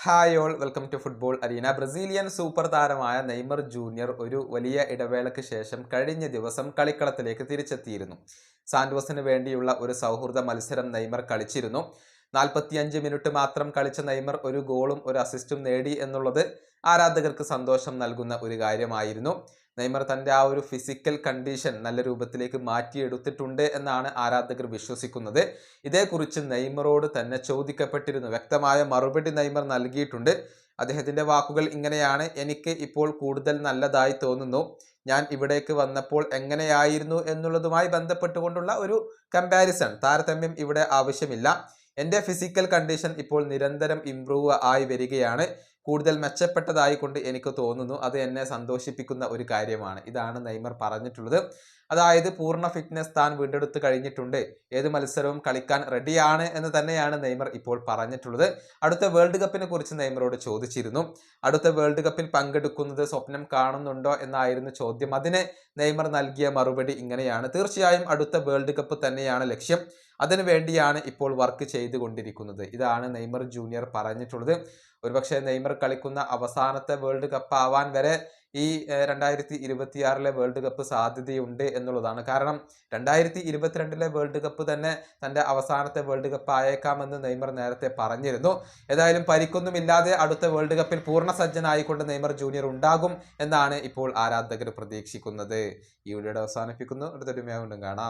Hi all, welcome to football arena. Brazilian super താരമായ Neymar junior ഒരു വലിയ ഇടവേളയ്ക്ക് ശേഷം കഴിഞ്ഞ ദിവസം കളിക്കളത്തിലേക്ക് തിരിച്ചെത്തിയിരുന്നു. സാന്റോസിന് വേണ്ടിയുള്ള ഒരു സൗഹൃദ മത്സരം നെയ്മർ കളിച്ചിരുന്നു. 45 മിനിറ്റ് മാത്രം കളിച്ച നെയ്മർ ഒരു ഗോളും ഒരു അസിസ്റ്റും നേടി എന്നുള്ളത് ആരാധകർക്ക് സന്തോഷം നൽകുന്ന ഒരു കാര്യമായിരുന്നു. നെയ്മർ തൻ്റെ ആ ഒരു ഫിസിക്കൽ കണ്ടീഷൻ നല്ല രൂപത്തിലേക്ക് മാറ്റിയെടുത്തിട്ടുണ്ട് എന്നാണ് ആരാധകർ വിശ്വസിക്കുന്നത്. ഇതേക്കുറിച്ച് നെയ്മറോട് തന്നെ ചോദിക്കപ്പെട്ടിരുന്നു. വ്യക്തമായ മറുപടി നെയ്മർ നൽകിയിട്ടുണ്ട്. അദ്ദേഹത്തിൻ്റെ വാക്കുകൾ ഇങ്ങനെയാണ്: എനിക്ക് ഇപ്പോൾ കൂടുതൽ നല്ലതായി തോന്നുന്നു. ഞാൻ ഇവിടേക്ക് വന്നപ്പോൾ എങ്ങനെയായിരുന്നു എന്നുള്ളതുമായി ബന്ധപ്പെട്ടുകൊണ്ടുള്ള ഒരു കമ്പാരിസൺ, താരതമ്യം ഇവിടെ ആവശ്യമില്ല. എൻ്റെ ഫിസിക്കൽ കണ്ടീഷൻ ഇപ്പോൾ നിരന്തരം ഇംപ്രൂവ് ആയി വരികയാണ്. കൂടുതൽ മെച്ചപ്പെട്ടതായി കൊണ്ട് എനിക്ക് തോന്നുന്നു. അത് എന്നെ സന്തോഷിപ്പിക്കുന്ന ഒരു കാര്യമാണ്. ഇതാണ് നെയ്മർ പറഞ്ഞിട്ടുള്ളത്. അതായത് പൂർണ്ണ ഫിറ്റ്നസ് താൻ വീണ്ടെടുത്ത് കഴിഞ്ഞിട്ടുണ്ട്, ഏത് മത്സരവും കളിക്കാൻ റെഡിയാണ് എന്ന് തന്നെയാണ് നെയ്മർ ഇപ്പോൾ പറഞ്ഞിട്ടുള്ളത്. അടുത്ത വേൾഡ് കപ്പിനെ കുറിച്ച് നെയ്മറോട് ചോദിച്ചിരുന്നു. അടുത്ത വേൾഡ് കപ്പിൽ പങ്കെടുക്കുന്നത് സ്വപ്നം കാണുന്നുണ്ടോ എന്നായിരുന്നു ചോദ്യം. അതിന് നെയ്മർ നൽകിയ മറുപടി ഇങ്ങനെയാണ്: തീർച്ചയായും അടുത്ത വേൾഡ് കപ്പ് തന്നെയാണ് ലക്ഷ്യം. അതിനു വേണ്ടിയാണ് ഇപ്പോൾ വർക്ക് ചെയ്തുകൊണ്ടിരിക്കുന്നത്. ഇതാണ് നെയ്മർ ജൂനിയർ പറഞ്ഞിട്ടുള്ളത്. ഒരുപക്ഷെ നെയ്മർ കളിക്കുന്ന അവസാനത്തെ വേൾഡ് കപ്പ് ആവാൻ വരെ ഈ 2026 വേൾഡ് കപ്പ് സാധ്യതയുണ്ട് എന്നുള്ളതാണ്. കാരണം 2022 വേൾഡ് കപ്പ് തന്നെ തൻ്റെ അവസാനത്തെ വേൾഡ് കപ്പ് ആയേക്കാമെന്ന് നെയ്മർ നേരത്തെ പറഞ്ഞിരുന്നു. ഏതായാലും പരിക്കൊന്നുമില്ലാതെ അടുത്ത വേൾഡ് കപ്പിൽ പൂർണ്ണ സജ്ജനായിക്കൊണ്ട് നെയ്മർ ജൂനിയർ ഉണ്ടാകും എന്നാണ് ഇപ്പോൾ ആരാധകർ പ്രതീക്ഷിക്കുന്നത്. ഈ വീഡിയോ അവസാനിപ്പിക്കുന്നു. അടുത്തൊരു വീണ്ടും കാണാം.